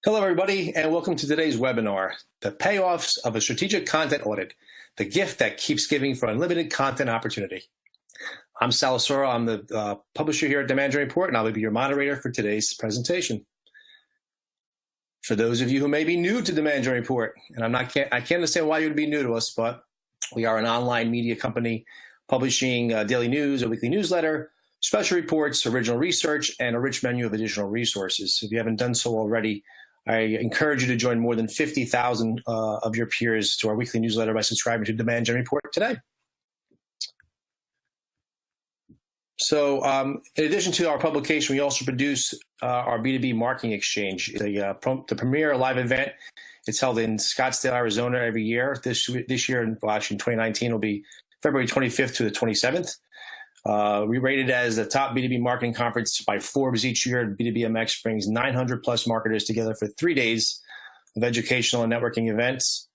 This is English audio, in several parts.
Hello, everybody, and welcome to today's webinar, The Payoffs of a Strategic Content Audit, the gift that keeps giving for unlimited content opportunity. I'm Sal Soro. I'm the publisher here at Demand Gen Report, and I'll be your moderator for today's presentation. For those of you who may be new to Demand Gen Report, and I can't understand why you would be new to us, but we are an online media company publishing daily news, a weekly newsletter, special reports, original research, and a rich menu of additional resources. If you haven't done so already, I encourage you to join more than 50,000 of your peers to our weekly newsletter by subscribing to Demand Gen Report today. So in addition to our publication, we also produce our B2B Marketing Exchange. It's the premier live event. It's held in Scottsdale, Arizona every year. This year, well, actually in 2019, will be February 25th to the 27th. We rated as the top B2B marketing conference by Forbes each year. B2BMX brings 900 plus marketers together for 3 days of educational and networking events,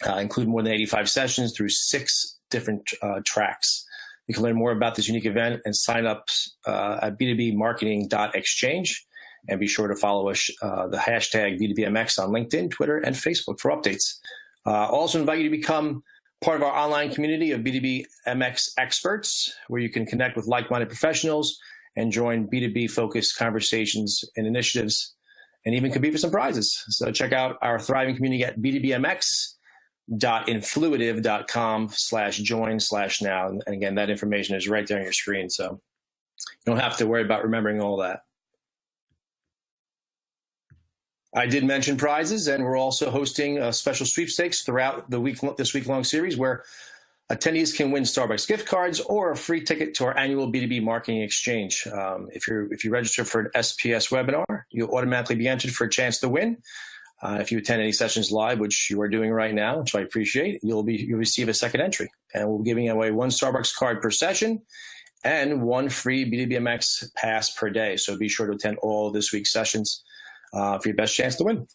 include more than 85 sessions through 6 different tracks. You can learn more about this unique event and sign up at b2bmarketing.exchange, and be sure to follow us, the hashtag B2BMX on LinkedIn, Twitter, and Facebook for updates. Also invite you to become part of our online community of B2B MX experts, where you can connect with like-minded professionals and join B2B-focused conversations and initiatives, and even compete for some prizes. So check out our thriving community at b2bmx.influitive.com/join/now. And again, that information is right there on your screen, so you don't have to worry about remembering all that. I did mention prizes, and we're also hosting a special sweepstakes throughout this week-long series where attendees can win Starbucks gift cards or a free ticket to our annual B2B Marketing Exchange. If you register for an SPS webinar, you'll automatically be entered for a chance to win. If you attend any sessions live, which you are doing right now, which I appreciate, you'll receive a second entry, and we'll be giving away 1 Starbucks card per session and 1 free B2BMX pass per day. So be sure to attend all this week's sessions for your best chance to win.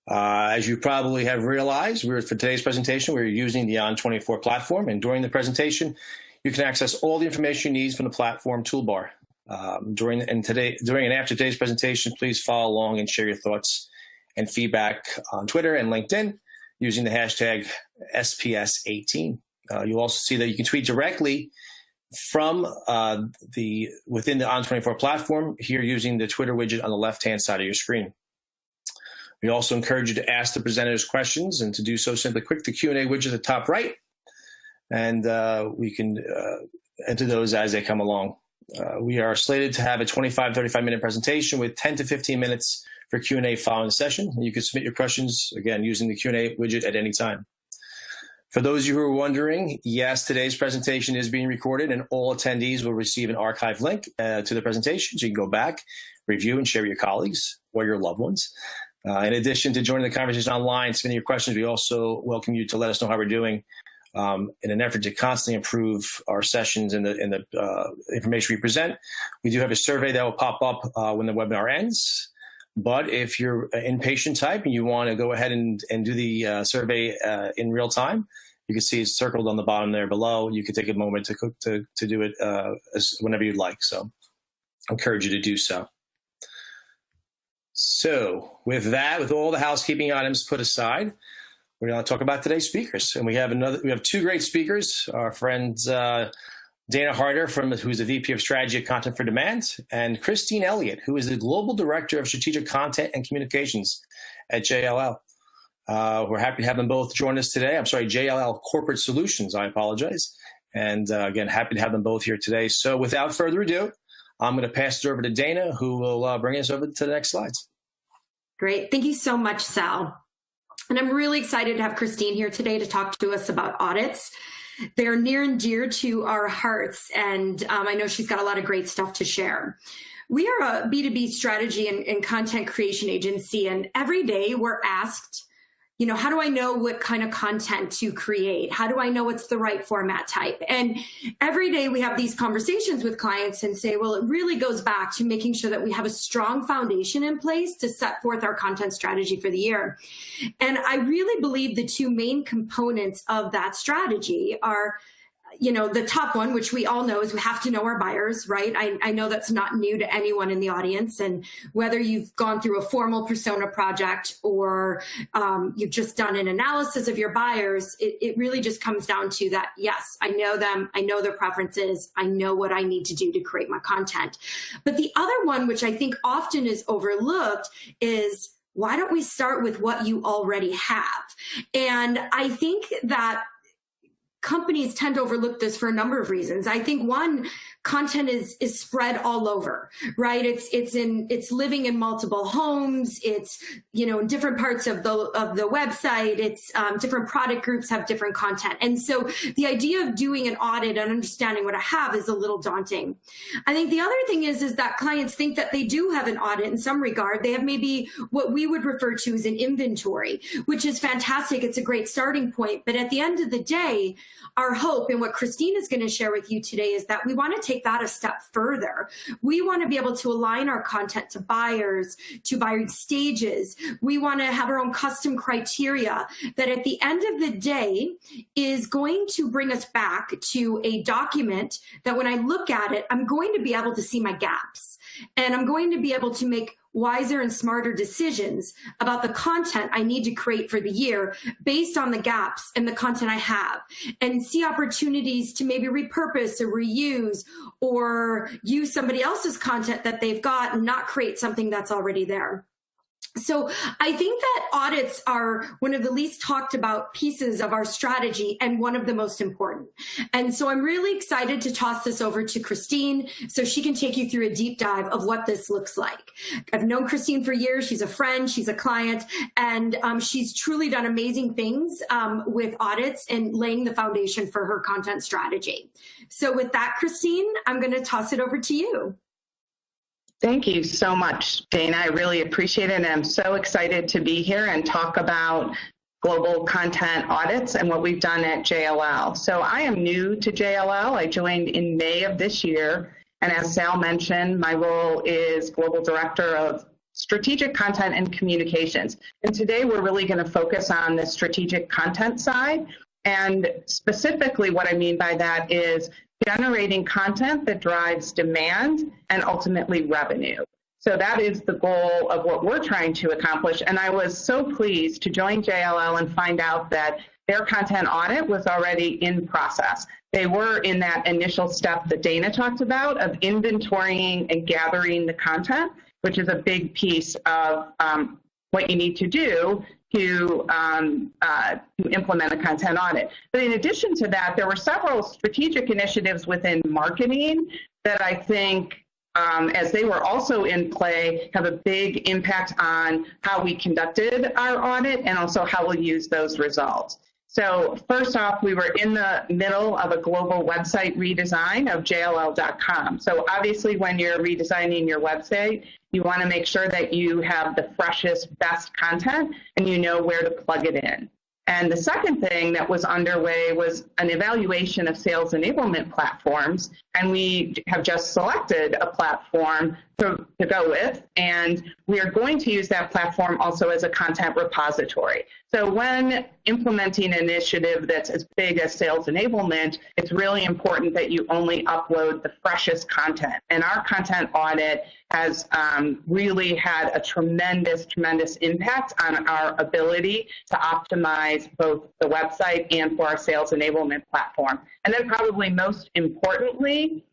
As you probably have realized, for today's presentation, we're using the On24 platform, and during the presentation, you can access all the information you need from the platform toolbar. During and after today's presentation, please follow along and share your thoughts and feedback on Twitter and LinkedIn using the hashtag SPS18. You'll also see that you can tweet directly from within the On24 platform here using the Twitter widget on the left-hand side of your screen. We also encourage you to ask the presenters questions, and to do so, simply click the Q&A widget at the top right, and we can enter those as they come along. We are slated to have a 35-minute presentation with 10 to 15 minutes for Q&A following the session. You can submit your questions, again, using the Q&A widget at any time. For those of you who are wondering, yes, today's presentation is being recorded, and all attendees will receive an archive link to the presentation, so you can go back, review, and share with your colleagues or your loved ones. In addition to joining the conversation online, submitting your questions, we also welcome you to let us know how we're doing in an effort to constantly improve our sessions and the information we present. We do have a survey that will pop up when the webinar ends. But if you're an impatient type and you want to go ahead and do the survey in real time, you can see it's circled on the bottom there below. You can take a moment to do it whenever you'd like. So I encourage you to do so. So with that, with all the housekeeping items put aside, we're going to talk about today's speakers. And we have 2 great speakers. Our friends Dana Harder, who's the VP of Strategy at Content4Demand, and Christine Elliott, who is the Global Director of Strategic Content and Communications at JLL. We're happy to have them both join us today. I'm sorry, JLL Corporate Solutions, I apologize. And again, happy to have them both here today. So without further ado, I'm going to pass it over to Dana, who will bring us over to the next slides. Great. Thank you so much, Sal. And I'm really excited to have Christine here today to talk to us about audits. They're near and dear to our hearts, and I know she's got a lot of great stuff to share. We are a B2B strategy and content creation agency, and every day we're asked, how do I know what kind of content to create? How do I know it's the right format type? And every day we have these conversations with clients and say, well, it really goes back to making sure that we have a strong foundation in place to set forth our content strategy for the year. And I really believe the 2 main components of that strategy are the top one, which we all know, is we have to know our buyers, right? I know that's not new to anyone in the audience. And whether you've gone through a formal persona project or you've just done an analysis of your buyers, it really just comes down to that. Yes, I know them. I know their preferences. I know what I need to do to create my content. But the other one, which I think often is overlooked, is why don't we start with what you already have? And I think that companies tend to overlook this for a number of reasons. I think one, content is spread all over, right? It's living in multiple homes. It's, in different parts of the website. It's different product groups have different content. And so the idea of doing an audit and understanding what I have is a little daunting. I think the other thing is that clients think that they do have an audit in some regard. They have maybe what we would refer to as an inventory, which is fantastic. It's a great starting point. But at the end of the day, our hope and what Christine is going to share with you today is that we want to take that a step further. We want to be able to align our content to buyers, to buyer stages. We want to have our own custom criteria that at the end of the day is going to bring us back to a document that when I look at it, I'm going to be able to see my gaps, and I'm going to be able to make wiser and smarter decisions about the content I need to create for the year based on the gaps in the content I have, and see opportunities to maybe repurpose or reuse or use somebody else's content that they've got and not create something that's already there. So I think that audits are one of the least talked about pieces of our strategy and one of the most important. And so I'm really excited to toss this over to Christine so she can take you through a deep dive of what this looks like. I've known Christine for years. She's a friend, she's a client, and she's truly done amazing things with audits and laying the foundation for her content strategy. So with that, Christine, I'm going to toss it over to you. Thank you so much, Dana. I really appreciate it. And I'm so excited to be here and talk about global content audits and what we've done at JLL. So I am new to JLL. I joined in May of this year. And as Sal mentioned, my role is Global Director of Strategic Content and Communications. And today we're really going to focus on the strategic content side. And specifically what I mean by that is generating content that drives demand and ultimately revenue. So that is the goal of what we're trying to accomplish. And I was so pleased to join JLL and find out that their content audit was already in process. They were in that initial step that Dana talked about of inventorying and gathering the content, which is a big piece of what you need to do to implement a content audit. But in addition to that, there were several strategic initiatives within marketing that I think, as they were also in play, have a big impact on how we conducted our audit and also how we'll use those results. So first off, we were in the middle of a global website redesign of JLL.com. So obviously when you're redesigning your website, you want to make sure that you have the freshest, best content and you know where to plug it in. And the second thing that was underway was an evaluation of sales enablement platforms. And we have just selected a platform to go with. And we are going to use that platform also as a content repository. So when implementing an initiative that's as big as sales enablement, it's really important that you only upload the freshest content. And our content audit has really had a tremendous impact on our ability to optimize both the website and for our sales enablement platform. And then probably most importantly,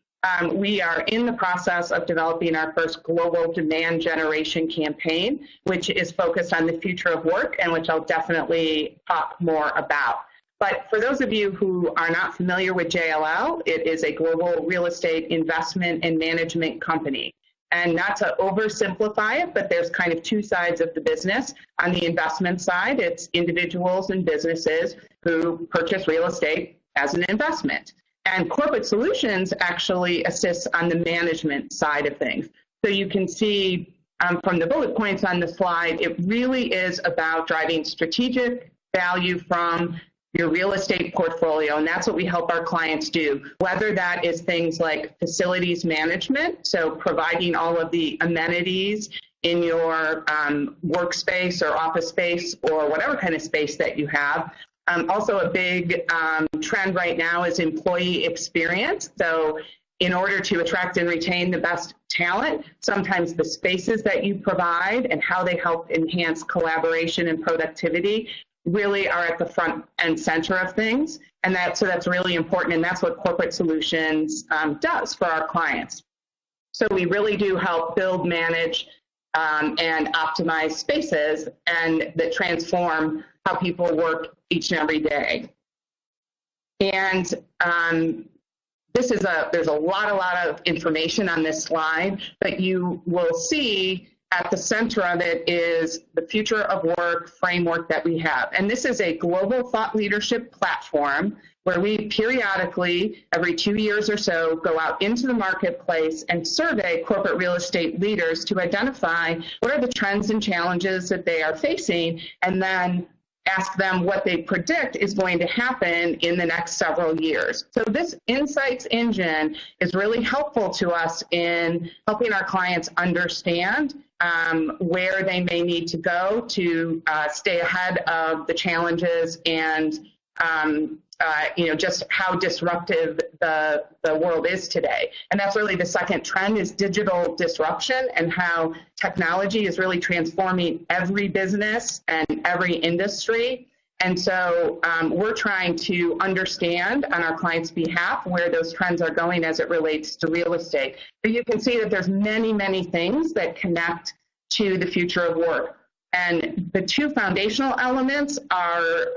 we are in the process of developing our first global demand generation campaign, which is focused on the future of work and which I'll definitely talk more about. But for those of you who are not familiar with JLL, it is a global real estate investment and management company. And not to oversimplify it, but there's kind of two sides of the business. On the investment side, it's individuals and businesses who purchase real estate as an investment. And corporate solutions actually assists on the management side of things. So you can see from the bullet points on the slide, it really is about driving strategic value from your real estate portfolio, and that's what we help our clients do, whether that is things like facilities management, so providing all of the amenities in your workspace or office space or whatever kind of space that you have, Also a big trend right now is employee experience. So in order to attract and retain the best talent, sometimes the spaces that you provide and how they help enhance collaboration and productivity really are at the front and center of things. And so that's really important. And that's what Corporate Solutions does for our clients. So we really do help build, manage, and optimize spaces and that transform how people work each and every day. And there's a lot of information on this slide, but you will see at the center of it is the future of work framework that we have. And this is a global thought leadership platform where we periodically, every 2 years or so, go out into the marketplace and survey corporate real estate leaders to identify what are the trends and challenges that they are facing, and then ask them what they predict is going to happen in the next several years. So this insights engine is really helpful to us in helping our clients understand where they may need to go to stay ahead of the challenges and just how disruptive the world is today. And that's really the second trend, is digital disruption, and how technology is really transforming every business and every industry. And so we're trying to understand on our clients' behalf where those trends are going as it relates to real estate. But you can see that there's many, many things that connect to the future of work. And the two foundational elements are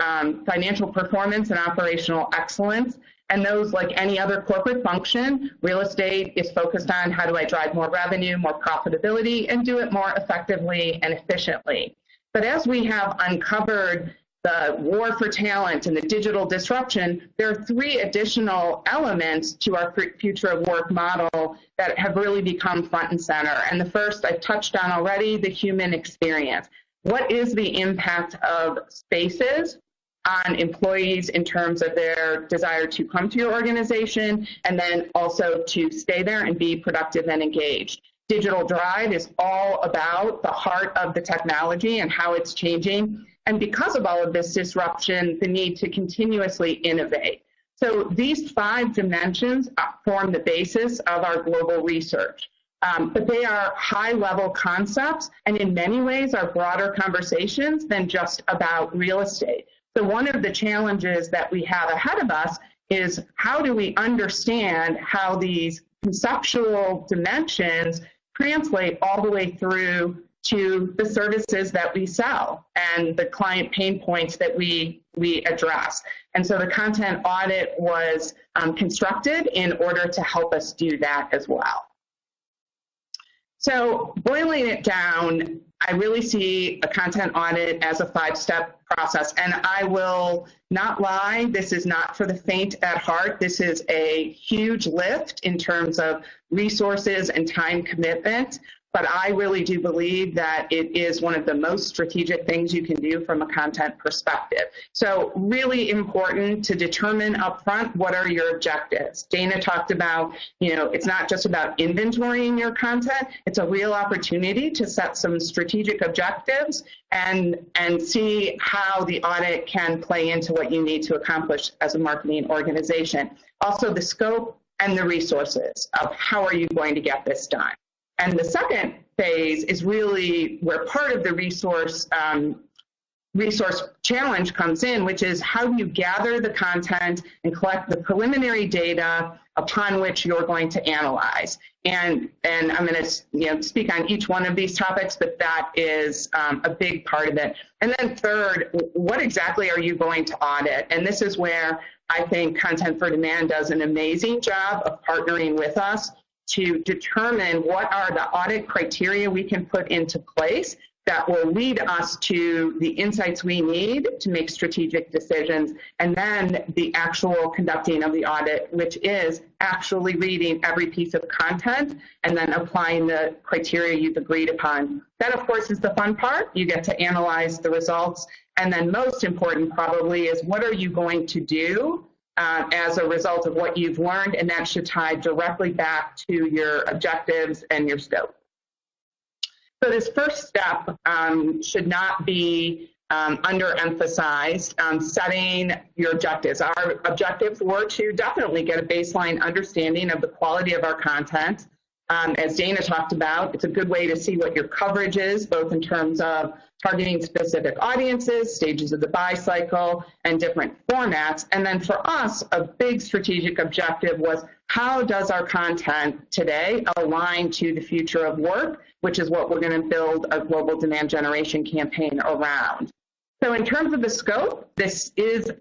financial performance and operational excellence. And those, like any other corporate function, real estate is focused on how do I drive more revenue, more profitability, and do it more effectively and efficiently. But as we have uncovered the war for talent and the digital disruption, there are three additional elements to our future of work model that have really become front and center. And the first I've touched on already, the human experience. What is the impact of spaces on employees in terms of their desire to come to your organization, and then also to stay there and be productive and engaged? Digital Drive is all about the heart of the technology and how it's changing. And because of all of this disruption, the need to continuously innovate. So these 5 dimensions form the basis of our global research. But they are high-level concepts, and in many ways are broader conversations than just about real estate. So one of the challenges that we have ahead of us is, how do we understand how these conceptual dimensions translate all the way through to the services that we sell and the client pain points that we address. And so the content audit was constructed in order to help us do that as well. So boiling it down, I really see a content audit as a 5-step process. And I will not lie, this is not for the faint at heart. This is a huge lift in terms of resources and time commitment. But I really do believe that it is one of the most strategic things you can do from a content perspective. So really important to determine upfront, what are your objectives? Dana talked about, it's not just about inventorying your content, it's a real opportunity to set some strategic objectives and see how the audit can play into what you need to accomplish as a marketing organization. Also the scope and the resources of how are you going to get this done. And the second phase is really where part of the resource challenge comes in, which is how do you gather the content and collect the preliminary data upon which you're going to analyze. And I'm going to speak on each one of these topics, but that is a big part of it. And then third, what exactly are you going to audit? And this is where I think Content4Demand does an amazing job of partnering with us to determine what are the audit criteria we can put into place that will lead us to the insights we need to make strategic decisions, and then the actual conducting of the audit, which is actually reading every piece of content and then applying the criteria you've agreed upon. That, of course, is the fun part. You get to analyze the results. And then most important probably is, what are you going to do as a result of what you've learned, and that should tie directly back to your objectives and your scope. So this first step should not be underemphasized, setting your objectives. Our objectives were to definitely get a baseline understanding of the quality of our content. As Dana talked about, it's a good way to see what your coverage is, both in terms of targeting specific audiences, stages of the buy cycle, and different formats. And then for us, a big strategic objective was, how does our content today align to the future of work, which is what we're going to build a global demand generation campaign around. So in terms of the scope, this is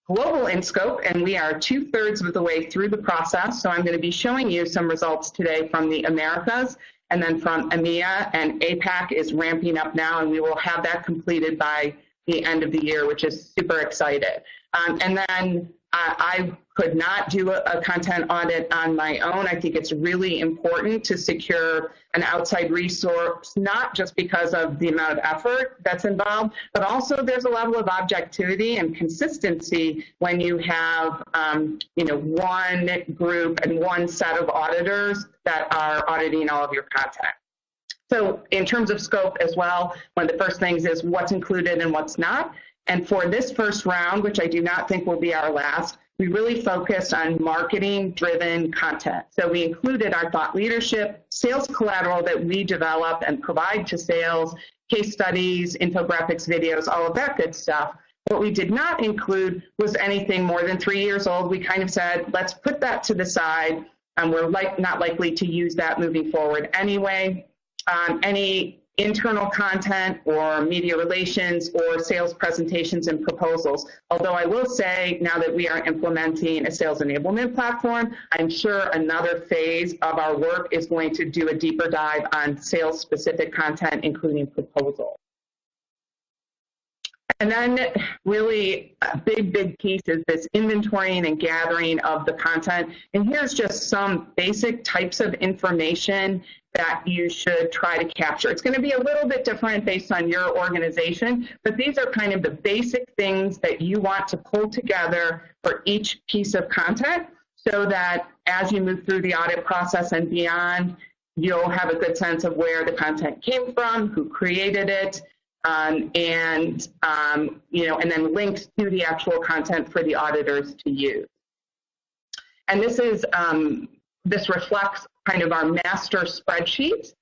global in scope, and we are 2/3 of the way through the process. So I'm going to be showing you some results today from the Americas, and then from EMEA, and APAC is ramping up now, and we will have that completed by the end of the year, which is super excited. And then I could not do a content audit on my own. I think it's really important to secure an outside resource, not just because of the amount of effort that's involved, but also there's a level of objectivity and consistency when you have one group and one set of auditors that are auditing all of your content. So in terms of scope as well, one of the first things is what's included and what's not. And for this first round, which I do not think will be our last, we really focused on marketing-driven content. So we included our thought leadership, sales collateral that we develop and provide to sales, case studies, infographics, videos, all of that good stuff. What we did not include was anything more than 3 years old. We kind of said, let's put that to the side, and we're not likely to use that moving forward anyway. Any internal content or media relations or sales presentations and proposals. Although I will say, now that we are implementing a sales enablement platform, I'm sure another phase of our work is going to do a deeper dive on sales specific content, including proposals. And then really a big piece is this inventorying and gathering of the content. And here's just some basic types of information that you should try to capture. It's going to be a little bit different based on your organization, but these are kind of the basic things that you want to pull together for each piece of content, so that as you move through the audit process and beyond, you'll have a good sense of where the content came from, who created it, and then links to the actual content for the auditors to use. And this reflects kind of our master spreadsheet,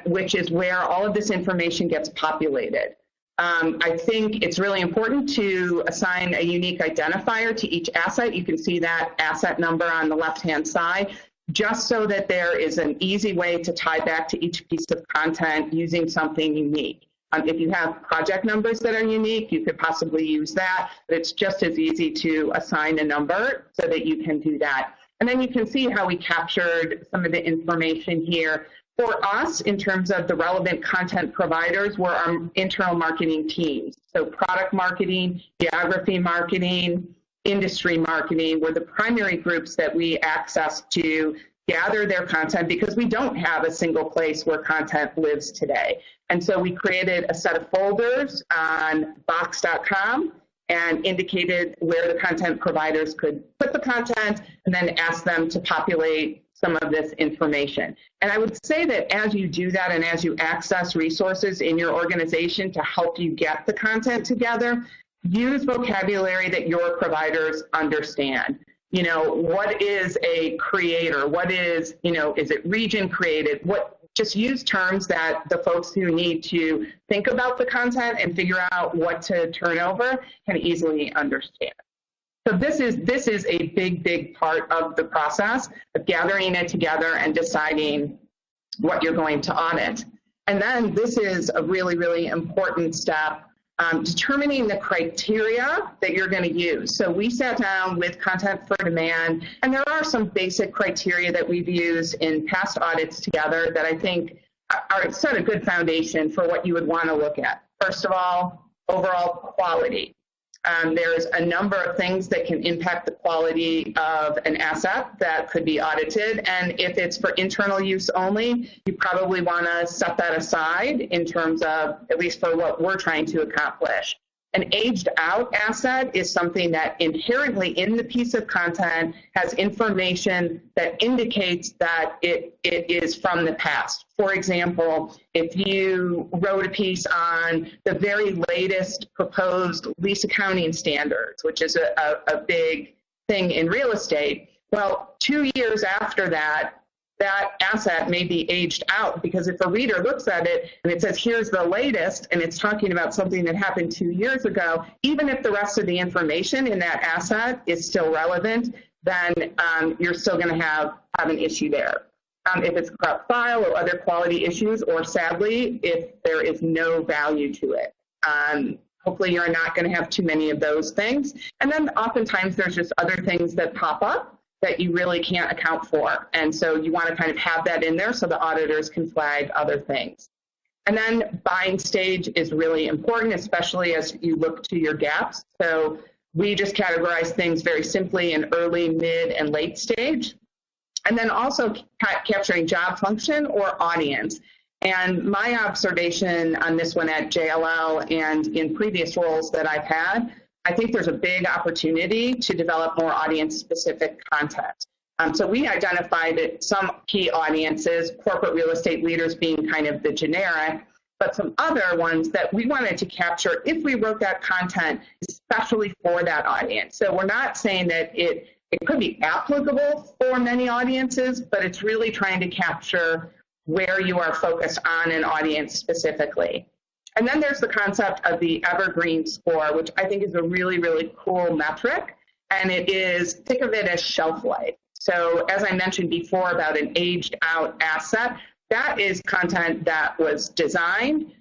which is where all of this information gets populated. I think it's really important to assign a unique identifier to each asset. You can see that asset number on the left-hand side, just so that there is an easy way to tie back to each piece of content using something unique. If you have project numbers that are unique, you could possibly use that, but it's just as easy to assign a number so that you can do that. And then you can see how we captured some of the information here. For us, in terms of the relevant content providers, were our internal marketing teams. So product marketing, geography marketing, industry marketing were the primary groups that we accessed to gather their content, because we don't have a single place where content lives today. And so we created a set of folders on box.com and indicated where the content providers could put the content, and then ask them to populate some of this information. And I would say that as you do that, and as you access resources in your organization to help you get the content together, use vocabulary that your providers understand. What is a creator? What is it region created? Just use terms that the folks who need to think about the content and figure out what to turn over can easily understand. So this is a big part of the process of gathering it together and deciding what you're going to audit. And then this is a really important step, determining the criteria that you're going to use. So we sat down with Content4Demand, and there are some basic criteria that we've used in past audits together that I think are set a good foundation for what you would want to look at. First of all, overall quality. There's a number of things that can impact the quality of an asset that could be audited, and if it's for internal use only, you probably want to set that aside in terms of, at least for what we're trying to accomplish. An aged out asset is something that inherently in the piece of content has information that indicates that it is from the past. For example, if you wrote a piece on the very latest proposed lease accounting standards, which is a big thing in real estate, well, 2 years after that, that asset may be aged out, because if a reader looks at it and it says, here's the latest, and it's talking about something that happened 2 years ago, even if the rest of the information in that asset is still relevant, then you're still going to have an issue there. If it's a corrupt file or other quality issues, or sadly, if there is no value to it. Hopefully you're not going to have too many of those things. And then oftentimes there's just other things that pop up that you really can't account for. And so you want to kind of have that in there so the auditors can flag other things. And then buying stage is really important, especially as you look to your gaps. So we just categorize things very simply in early, mid, and late stage. And then also capturing job function or audience. And my observation on this one at JLL and in previous roles that I've had, I think there's a big opportunity to develop more audience-specific content. So we identified some key audiences, corporate real estate leaders being kind of the generic, but some other ones that we wanted to capture if we wrote that content, especially for that audience. So we're not saying that it could be applicable for many audiences, but it's really trying to capture where you are focused on an audience specifically. And then there's the concept of the evergreen score, which I think is a really, really cool metric. And it is, think of it as shelf life. So as I mentioned before about an aged out asset, that is content that was designed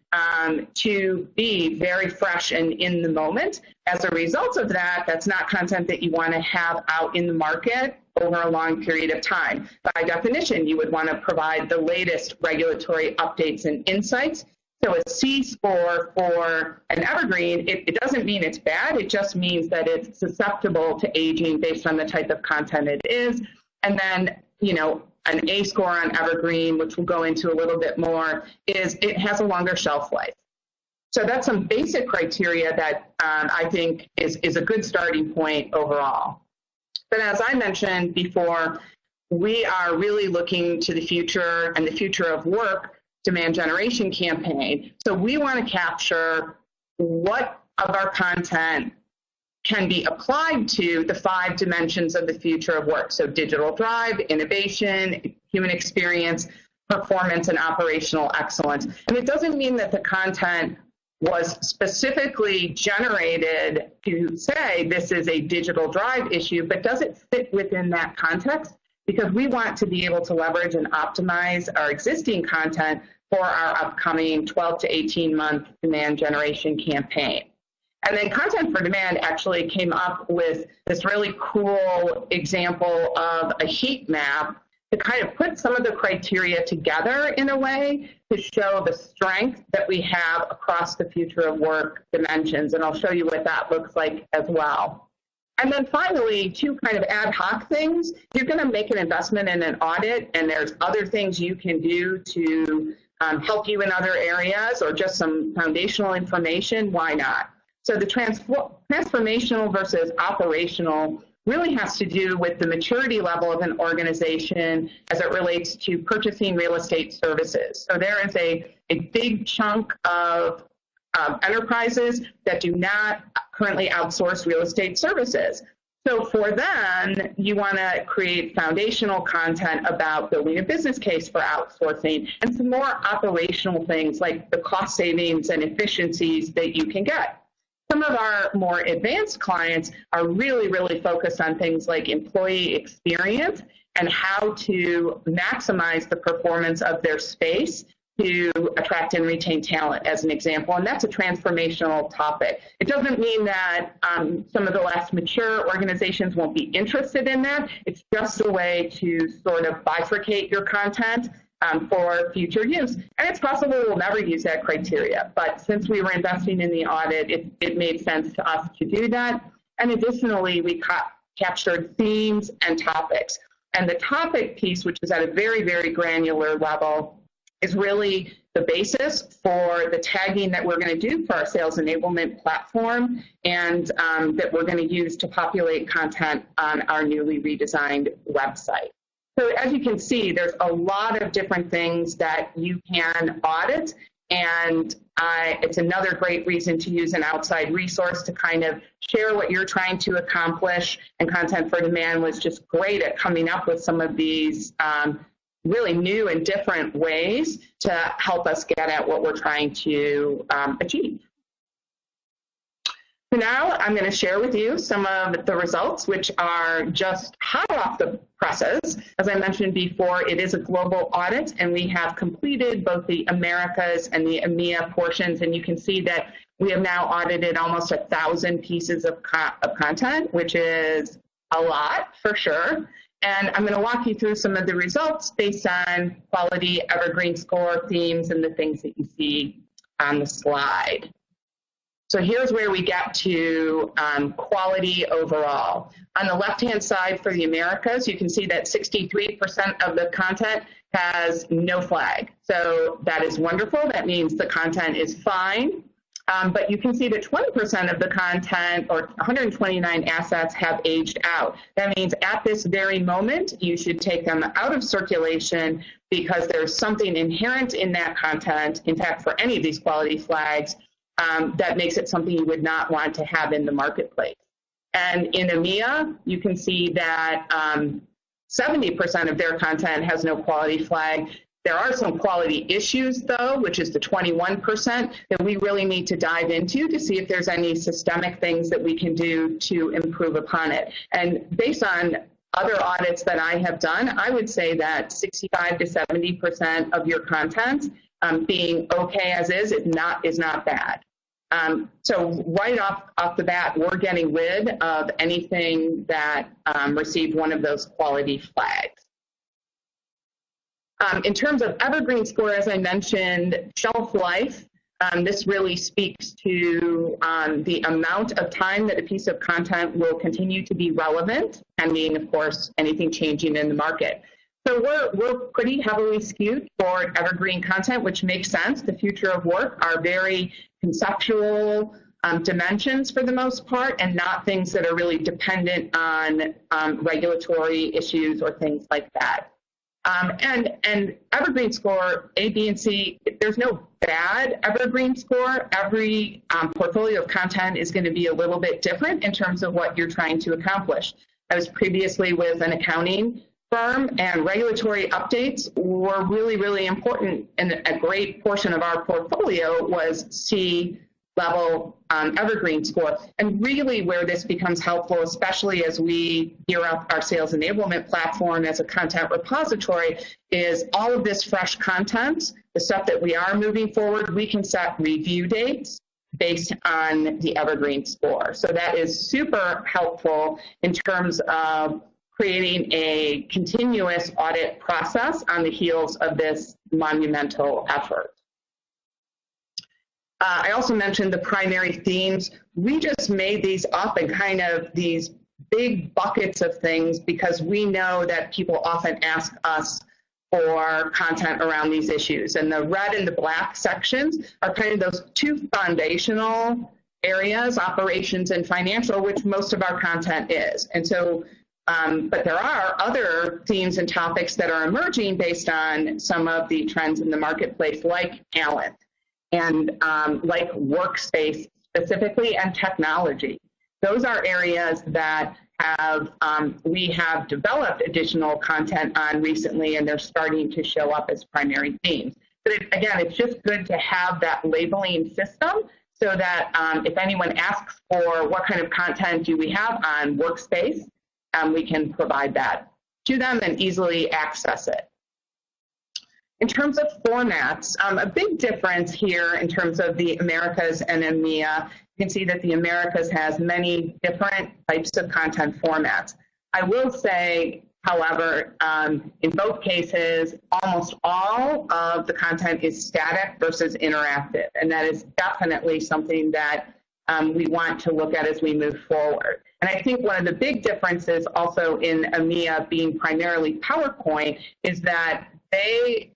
to be very fresh and in the moment. As a result of that, that's not content that you want to have out in the market over a long period of time. By definition, you would want to provide the latest regulatory updates and insights. So a C score for an evergreen, it doesn't mean it's bad. It just means that it's susceptible to aging based on the type of content it is. And then, you know, an A score on evergreen, which we'll go into a little bit more, is it has a longer shelf life. So that's some basic criteria that I think is a good starting point overall. But as I mentioned before, we are really looking to the future and the future of work demand generation campaign. So we want to capture what of our content can be applied to the 5 dimensions of the future of work. So digital drive, innovation, human experience, performance, and operational excellence. And it doesn't mean that the content was specifically generated to say this is a digital drive issue, but does it fit within that context? Because we want to be able to leverage and optimize our existing content for our upcoming 12 to 18 month demand generation campaign. And then Content4Demand actually came up with this really cool example of a heat map to kind of put some of the criteria together in a way to show the strength that we have across the future of work dimensions. And I'll show you what that looks like as well. And then finally, 2 kind of ad hoc things. You're going to make an investment in an audit, and there's other things you can do to help you in other areas, or just some foundational information. Why not? So the transformational versus operational really has to do with the maturity level of an organization as it relates to purchasing real estate services. So there is a big chunk of enterprises that do not currently outsource real estate services. So for them, you want to create foundational content about building a business case for outsourcing and some more operational things like the cost savings and efficiencies that you can get. Some of our more advanced clients are really, really focused on things like employee experience and how to maximize the performance of their space to attract and retain talent, as an example, and that's a transformational topic. It doesn't mean that some of the less mature organizations won't be interested in that. It's just a way to sort of bifurcate your content for future use. And it's possible we'll never use that criteria, but since we were investing in the audit, it made sense to us to do that. And additionally, we captured themes and topics. And the topic piece, which is at a very, very granular level, is really the basis for the tagging that we're going to do for our sales enablement platform, and that we're going to use to populate content on our newly redesigned website. So as you can see, there's a lot of different things that you can audit, and it's another great reason to use an outside resource to kind of share what you're trying to accomplish. And Content4Demand was just great at coming up with some of these really new and different ways to help us get at what we're trying to achieve. So now I'm going to share with you some of the results, which are just hot off the presses. As I mentioned before, it is a global audit, and we have completed both the Americas and the EMEA portions, and you can see that we have now audited almost 1,000 pieces of content, which is a lot for sure. And I'm going to walk you through some of the results based on quality, evergreen score, themes, and the things that you see on the slide. So here's where we get to quality overall. On the left-hand side for the Americas, you can see that 63% of the content has no flag. So that is wonderful. That means the content is fine. But you can see that 20% of the content, or 129 assets, have aged out. That means at this very moment, you should take them out of circulation because there's something inherent in that content, in fact, for any of these quality flags, that makes it something you would not want to have in the marketplace. And in EMEA, you can see that 70% of their content has no quality flag. There are some quality issues, though, which is the 21% that we really need to dive into to see if there's any systemic things that we can do to improve upon it. And based on other audits that I have done, I would say that 65 to 70% of your content being okay as is not bad. So right off the bat, we're getting rid of anything that received one of those quality flags. In terms of evergreen score, as I mentioned, shelf life, this really speaks to the amount of time that a piece of content will continue to be relevant, pending, of course, anything changing in the market. So we're pretty heavily skewed toward evergreen content, which makes sense. The future of work are very conceptual dimensions for the most part, and not things that are really dependent on regulatory issues or things like that. And evergreen score, A, B, and C, there's no bad evergreen score. Every portfolio of content is going to be a little bit different in terms of what you're trying to accomplish. I was previously with an accounting firm, and regulatory updates were really, really important, and a great portion of our portfolio was C-level evergreen score. And really where this becomes helpful, especially as we gear up our sales enablement platform as a content repository, is all of this fresh content, the stuff that we are moving forward, we can set review dates based on the evergreen score. So that is super helpful in terms of creating a continuous audit process on the heels of this monumental effort. I also mentioned the primary themes. We just made these up in kind of these big buckets of things because we know that people often ask us for content around these issues. And the red and the black sections are kind of those two foundational areas, operations and financial, which most of our content is. And so, but there are other themes and topics that are emerging based on some of the trends in the marketplace, like talent and like workspace specifically, and technology. Those are areas that we have developed additional content on recently, and they're starting to show up as primary themes. But again, it's just good to have that labeling system so that if anyone asks for what kind of content do we have on workspace, we can provide that to them and easily access it. In terms of formats, a big difference here in terms of the Americas and EMEA, you can see that the Americas has many different types of content formats. I will say, however, in both cases, almost all of the content is static versus interactive, and that is definitely something that we want to look at as we move forward. And I think one of the big differences also in EMEA being primarily PowerPoint is that they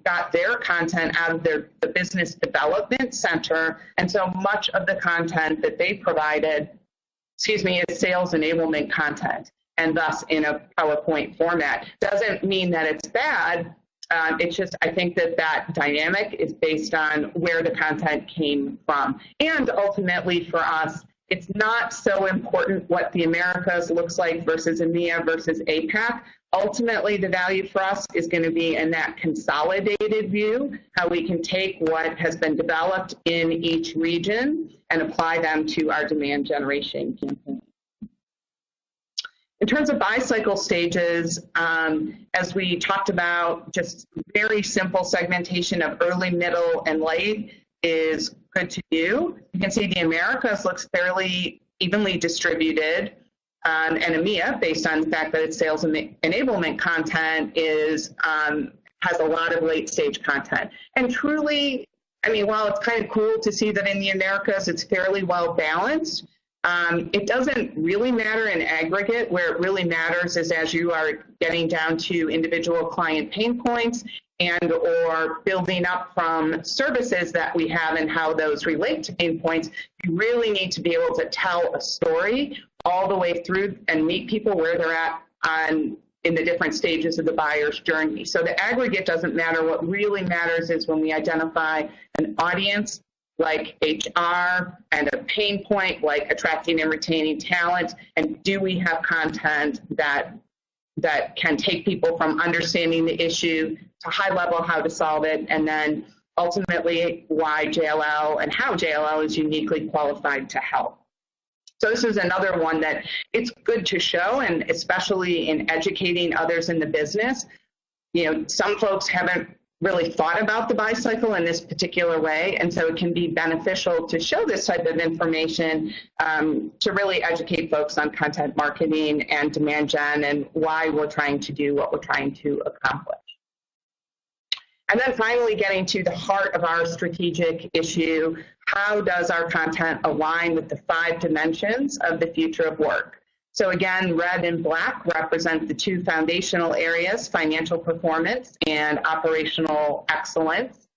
got their content out of the business development center, and so much of the content that they provided, is sales enablement content, and thus in a PowerPoint format. Doesn't mean that it's bad. It's just, I think that dynamic is based on where the content came from. And ultimately for us, it's not so important what the Americas looks like versus EMEA versus APAC. Ultimately, the value for us is going to be in that consolidated view, how we can take what has been developed in each region and apply them to our demand generation campaign. In terms of buy cycle stages, as we talked about, just very simple segmentation of early, middle, and late is good to do. You can see the Americas looks fairly evenly distributed, and EMEA, based on the fact that its sales enablement content has a lot of late stage content. And truly, I mean, while it's kind of cool to see that in the Americas it's fairly well balanced, it doesn't really matter in aggregate. Where it really matters is as you are getting down to individual client pain points and or building up from services that we have and how those relate to pain points, you really need to be able to tell a story all the way through and meet people where they're at in the different stages of the buyer's journey. So the aggregate doesn't matter. What really matters is when we identify an audience like HR and a pain point like attracting and retaining talent, and do we have content that can take people from understanding the issue to high level how to solve it, and then ultimately why JLL and how JLL is uniquely qualified to help. So this is another one that it's good to show, and especially in educating others in the business. You know, some folks haven't really thought about the buy cycle in this particular way, and so it can be beneficial to show this type of information to really educate folks on content marketing and demand gen and why we're trying to do what we're trying to accomplish. And then finally getting to the heart of our strategic issue, how does our content align with the 5 dimensions of the future of work? So again, red and black represent the 2 foundational areas, financial performance and operational excellence.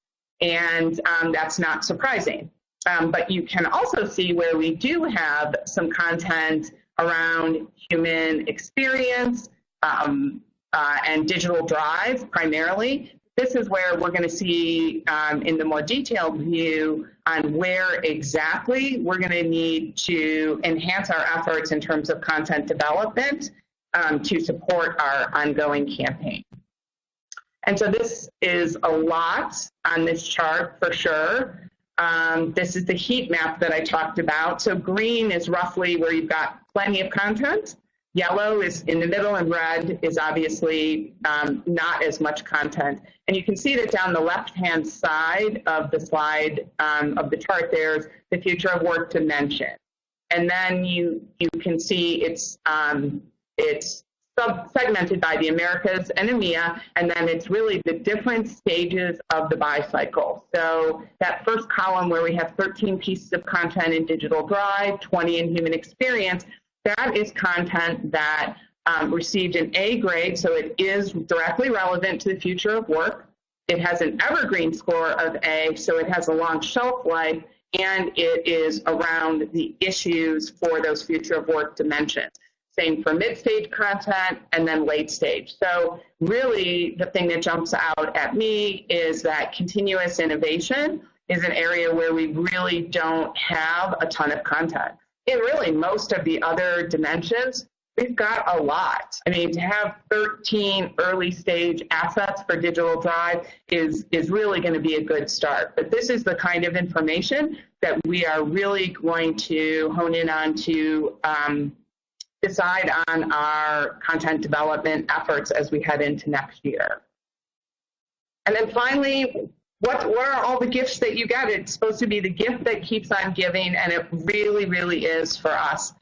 And that's not surprising. But you can also see where we do have some content around human experience and digital drive primarily. This is where we're going to see in the more detailed view on where exactly we're going to need to enhance our efforts in terms of content development to support our ongoing campaign. And so this is a lot on this chart for sure. This is the heat map that I talked about. So green is roughly where you've got plenty of content. Yellow is in the middle, and red is obviously not as much content. And you can see that down the left-hand side of the slide of the chart, there's the future of work dimension. And then you can see it's segmented by the Americas and EMEA, and then it's really the different stages of the buy cycle. So that first column where we have 13 pieces of content in digital drive, 20 in human experience, that is content that received an A grade, so it is directly relevant to the future of work. It has an evergreen score of A, so it has a long shelf life, and it is around the issues for those future of work dimensions. Same for mid-stage content and then late stage. So really the thing that jumps out at me is that continuous innovation is an area where we really don't have a ton of content. In really most of the other dimensions, we've got a lot. I mean, to have 13 early stage assets for digital drive is really going to be a good start. But this is the kind of information that we are really going to hone in on to decide on our content development efforts as we head into next year. And then finally, what are all the gifts that you get? It's supposed to be the gift that keeps on giving, and it really, really is for us.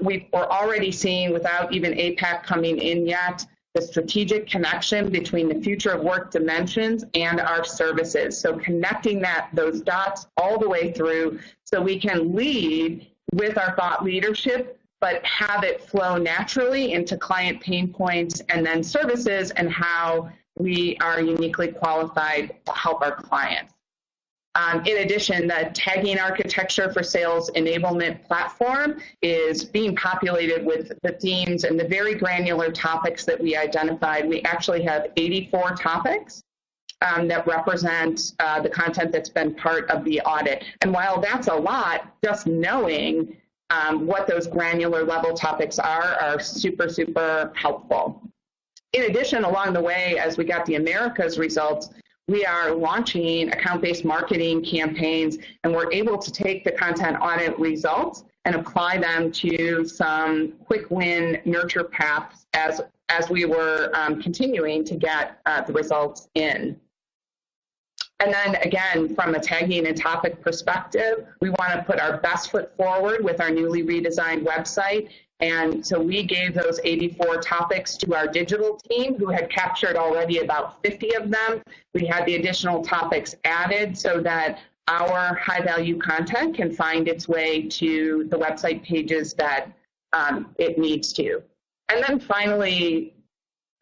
We're already seeing, without even APAC coming in yet, the strategic connection between the future of work dimensions and our services. So connecting those dots all the way through so we can lead with our thought leadership, but have it flow naturally into client pain points and then services and how we are uniquely qualified to help our clients. In addition, the tagging architecture for sales enablement platform is being populated with the themes and the very granular topics that we identified. We actually have 84 topics that represent the content that's been part of the audit. And while that's a lot, just knowing what those granular level topics are super, super helpful. In addition, along the way, as we got the Americas results, we are launching account-based marketing campaigns, and we're able to take the content audit results and apply them to some quick win nurture paths as we were continuing to get the results in. And then again, from a tagging and topic perspective, we want to put our best foot forward with our newly redesigned website. And so we gave those 84 topics to our digital team, who had captured already about 50 of them. We had the additional topics added so that our high-value content can find its way to the website pages that it needs to. And then finally,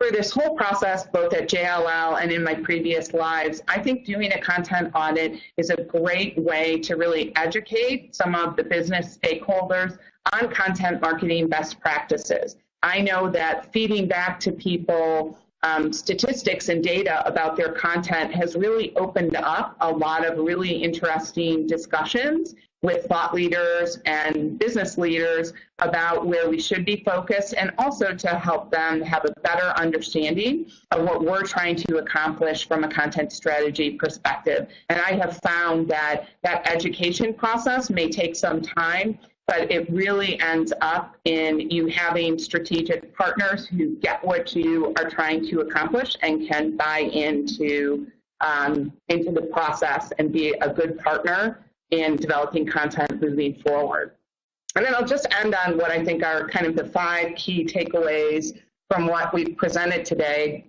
for this whole process, both at JLL and in my previous lives, I think doing a content audit is a great way to really educate some of the business stakeholders on content marketing best practices. I know that feeding back to people statistics and data about their content has really opened up a lot of really interesting discussions with thought leaders and business leaders about where we should be focused, and also to help them have a better understanding of what we're trying to accomplish from a content strategy perspective. And I have found that that education process may take some time, but it really ends up in you having strategic partners who get what you are trying to accomplish and can buy into the process and be a good partner in developing content moving forward. And then I'll just end on what I think are kind of the 5 key takeaways from what we've presented today.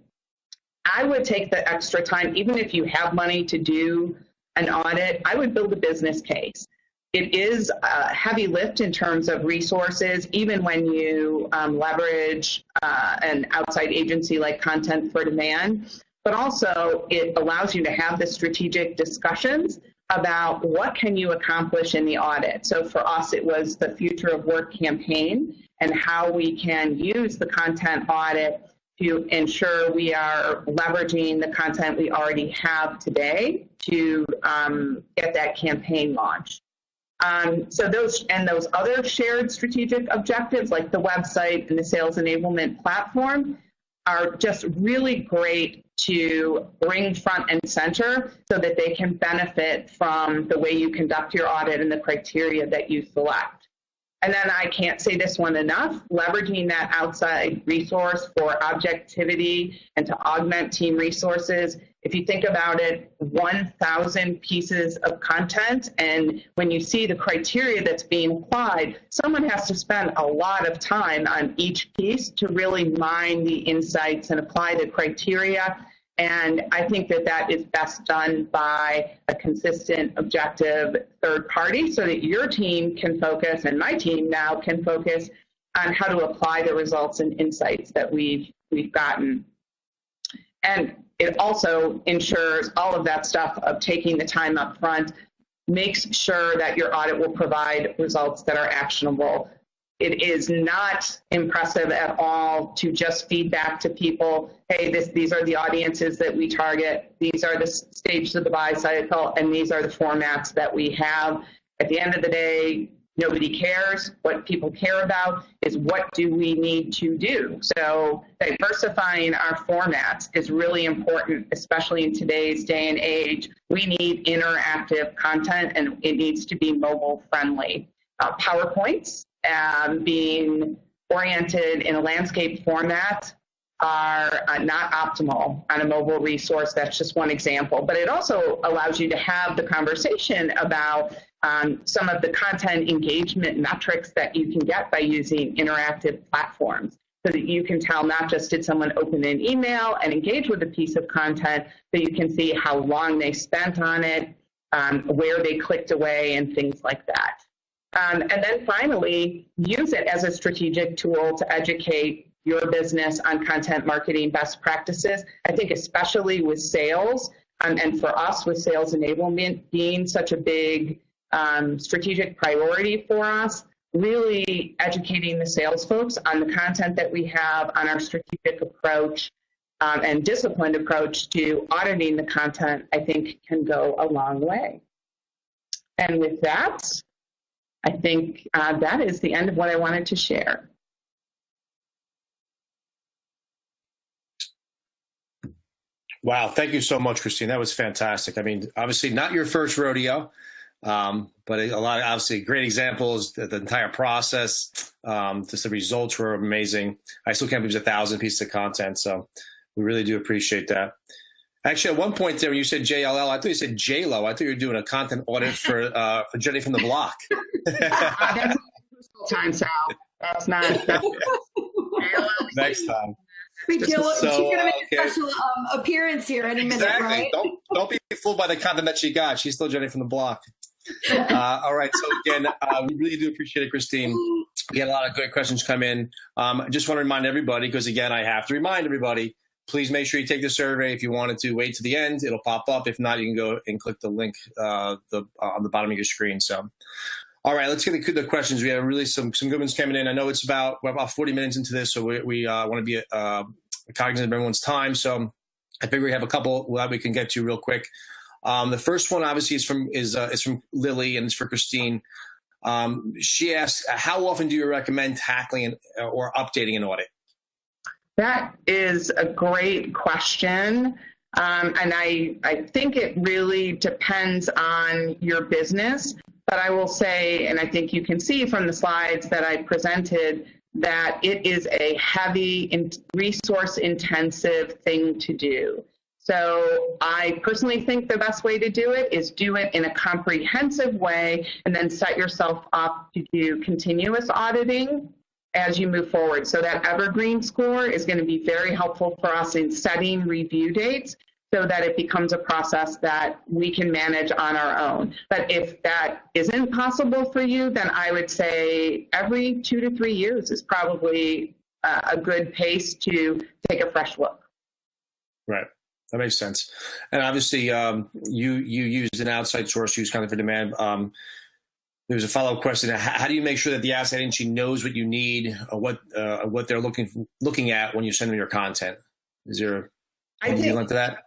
I would take the extra time, even if you have money to do an audit, I would build a business case. It is a heavy lift in terms of resources, even when you leverage an outside agency like Content4Demand, but also it allows you to have the strategic discussions about what can you accomplish in the audit. So for us, it was the Future of Work campaign and how we can use the content audit to ensure we are leveraging the content we already have today to get that campaign launched. So those other shared strategic objectives, like the website and the sales enablement platform, are just really great to bring front and center so that they can benefit from the way you conduct your audit and the criteria that you select. And then I can't say this one enough, leveraging that outside resource for objectivity and to augment team resources. If you think about it, 1,000 pieces of content, and when you see the criteria that's being applied, someone has to spend a lot of time on each piece to really mine the insights and apply the criteria. And I think that that is best done by a consistent, objective third party so that your team can focus, and my team now can focus on how to apply the results and insights that we've gotten. And it also ensures all of that stuff of taking the time up front, makes sure that your audit will provide results that are actionable. It is not impressive at all to just feed back to people, hey, these are the audiences that we target, these are the stages of the buy cycle, and these are the formats that we have. At the end of the day, nobody cares. What people care about is what do we need to do. So diversifying our formats is really important, especially in today's day and age. We need interactive content, and it needs to be mobile friendly. PowerPoints being oriented in a landscape format are not optimal on a mobile resource. That's just one example. But it also allows you to have the conversation about some of the content engagement metrics that you can get by using interactive platforms, so that you can tell not just did someone open an email and engage with a piece of content, but you can see how long they spent on it, where they clicked away, and things like that. And then finally, use it as a strategic tool to educate your business on content marketing best practices. I think especially with sales, and for us with sales enablement being such a big strategic priority for us, really educating the sales folks on the content that we have, on our strategic approach and disciplined approach to auditing the content, I think can go a long way. And with that, I think that is the end of what I wanted to share. Wow, thank you so much, Christine. That was fantastic. I mean, obviously not your first rodeo, but a lot of obviously great examples. The entire process, just the results were amazing. I still can't believe it's 1,000 pieces of content, so we really do appreciate that. Actually, at one point there, when you said JLL, I thought you said JLO. I thought you were doing a content audit for Jenny from the Block. That's time, Sal. That's not. Next time. She's going to make a special appearance here any minute, right? Don't be fooled by the content that she got. She's still Jenny from the Block. All right. So again, we really do appreciate it, Christine. We had a lot of good questions come in. I just want to remind everybody, because again, I have to remind everybody, please make sure you take the survey. If you wanted to wait to the end, it'll pop up. If not, you can go and click the link on the bottom of your screen. So, all right, let's get the questions. We have really some good ones coming in. I know we're about 40 minutes into this, so we want to be cognizant of everyone's time. So I figure we have a couple that we can get to real quick. The first one obviously is from Lily, and it's for Christine. She asks, how often do you recommend tackling or updating an audit? That is a great question. And I think it really depends on your business. But I will say, and I think you can see from the slides that I presented, that it is a heavy and resource-intensive thing to do. So I personally think the best way to do it is do it in a comprehensive way and then set yourself up to do continuous auditing as you move forward. So that evergreen score is going to be very helpful for us in setting review dates so that it becomes a process that we can manage on our own. But if that isn't possible for you, then I would say every 2 to 3 years is probably a good pace to take a fresh look. Right. That makes sense. And obviously, you used an outside source, use Content4Demand. There's a follow-up question. How do you make sure that the asset agency knows what you need or what they're looking at when you send them your content? Is there anything like that?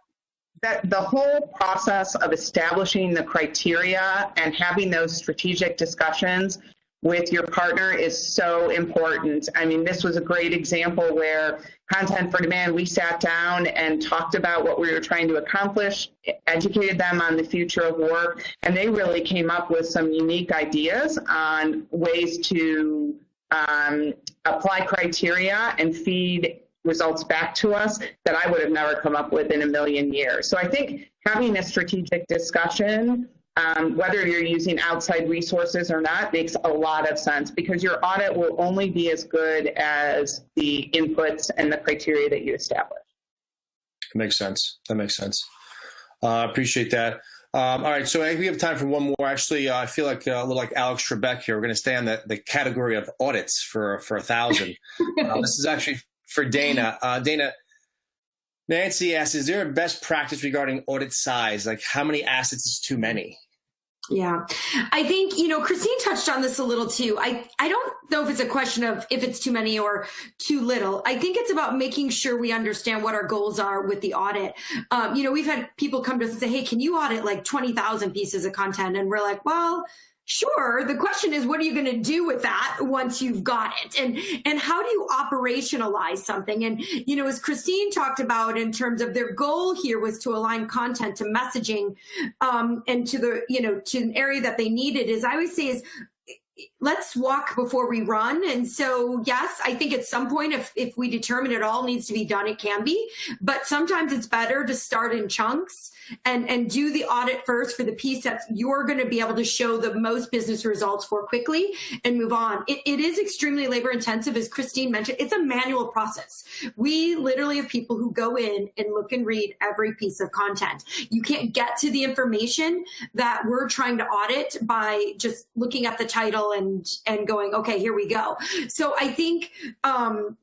That the whole process of establishing the criteria and having those strategic discussions with your partner is so important. I mean, this was a great example where Content4Demand, we sat down and talked about what we were trying to accomplish, educated them on the future of work, and they really came up with some unique ideas on ways to apply criteria and feed results back to us that I would have never come up with in a million years. So I think having a strategic discussion, whether you're using outside resources or not, makes a lot of sense because your audit will only be as good as the inputs and the criteria that you establish. Makes sense. That makes sense. Appreciate that. All right, so we have time for one more. Actually, I feel like a little like Alex Trebek here. We're going to stay on the category of audits for 1,000. This is actually for Dana. Dana, Nancy asks, is there a best practice regarding audit size? Like how many assets is too many? Yeah, I think, Christine touched on this a little too. I don't know if it's a question of if it's too many or too little. I think it's about making sure we understand what our goals are with the audit. We've had people come to us and say, hey, can you audit like 20,000 pieces of content? And we're like, well, sure. The question is, what are you going to do with that once you've got it? And how do you operationalize something? And, as Christine talked about in terms of their goal here was to align content to messaging and to to an area that they needed, is I always say is, let's walk before we run. And so, yes, I think at some point, if we determine it all needs to be done, it can be. But sometimes it's better to start in chunks and do the audit first for the piece that you're going to be able to show the most business results for quickly and move on. It is extremely labor intensive, as Christine mentioned. It's a manual process. We literally have people who go in and look and read every piece of content. You can't get to the information that we're trying to audit by just looking at the title and going, okay, here we go. So I think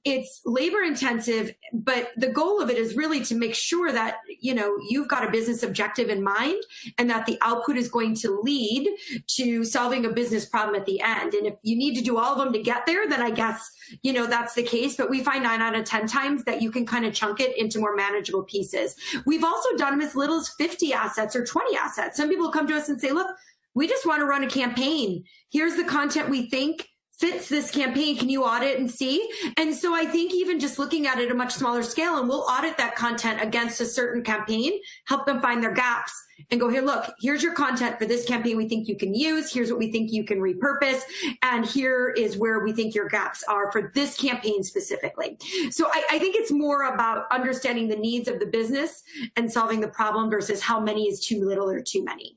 it's labor intensive, but the goal of it is really to make sure that, you've got a business objective in mind and that the output is going to lead to solving a business problem at the end. And if you need to do all of them to get there, then I guess, that's the case. But we find 9 out of 10 times that you can kind of chunk it into more manageable pieces. We've also done them as little as 50 assets or 20 assets. Some people come to us and say, look, we just want to run a campaign. Here's the content we think fits this campaign. Can you audit and see? And so I think even just looking at it at a much smaller scale, and we'll audit that content against a certain campaign, help them find their gaps and go, here, look, here's your content for this campaign we think you can use. Here's what we think you can repurpose. And here is where we think your gaps are for this campaign specifically. So I think it's more about understanding the needs of the business and solving the problem versus how many is too little or too many.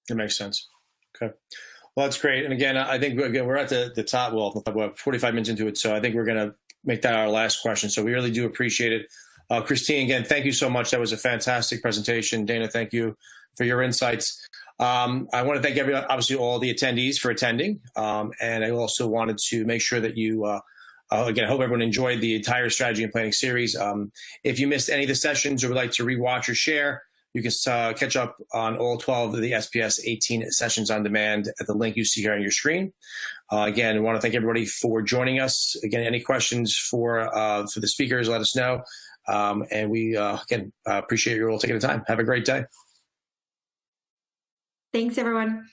That makes sense. Okay. Well, that's great. And again, I think we're at the top. Well, we're 45 minutes into it, so I think we're going to make that our last question. So we really do appreciate it. Christine, again, thank you so much. That was a fantastic presentation. Dana, thank you for your insights. I want to thank obviously all the attendees for attending. And I also wanted to make sure that you, again, I hope everyone enjoyed the entire strategy and planning series. If you missed any of the sessions or would like to rewatch or share, you can catch up on all 12 of the SPS 18 sessions on demand at the link you see here on your screen. Again, I want to thank everybody for joining us. Again, any questions for the speakers, let us know. And we, again, appreciate you all taking the time. Have a great day. Thanks, everyone.